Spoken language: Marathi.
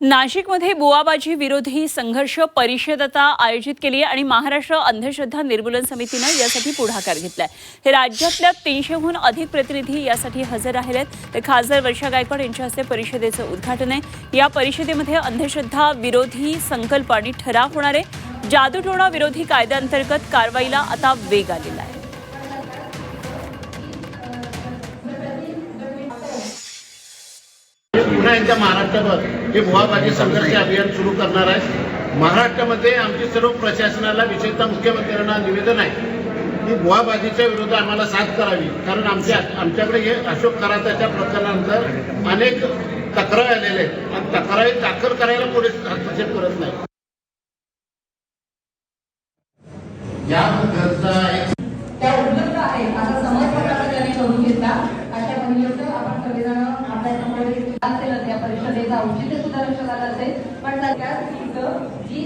नाशिकमध्ये बुवाबाजी विरोधी संघर्ष परिषद आता आयोजित केली आहे आणि महाराष्ट्र अंधश्रद्धा निर्मूलन समितीनं यासाठी पुढाकार घेतलाय। हे राज्यातल्या 300हून अधिक प्रतिनिधी यासाठी हजर राहिले आहेत। ते खासदार वर्षा गायकवाड यांच्या हस्ते परिषदेचं उद्घाटन आहे। या परिषदेमध्ये अंधश्रद्धा विरोधी संकल्प आणि ठराव होणार आहे। जादूटोणा विरोधी कायद्याअंतर्गत कारवाईला आता वेग आलेला आहे। पुन्हा एकदा महाराष्ट्रभर हे बुवाबाजी संघर्ष अभियान सुरू करणार आहे। महाराष्ट्रामध्ये आमची सर्व प्रशासनाला विशेषतः मुख्यमंत्र्यांना निवेदन आहे की बुवाबाजीच्या विरोधात आम्हाला साथ करावी, कारण आमच्याकडे हे अशोक खराताच्या प्रकरणानंतर अनेक तक्रारी आलेल्या आहेत आणि तक्रारी दाखल करायला पोलीस हस्तक्षेप करत नाही। त्या उपलब्ध आहे असा समज त्यांनी करून घेतला। अशा महिलेचं आपण सगळेजण अभ्यासामध्ये असेल त्या परिषदेचं औचित्य सुद्धा लक्षात आलं असेल, पण त्यात जी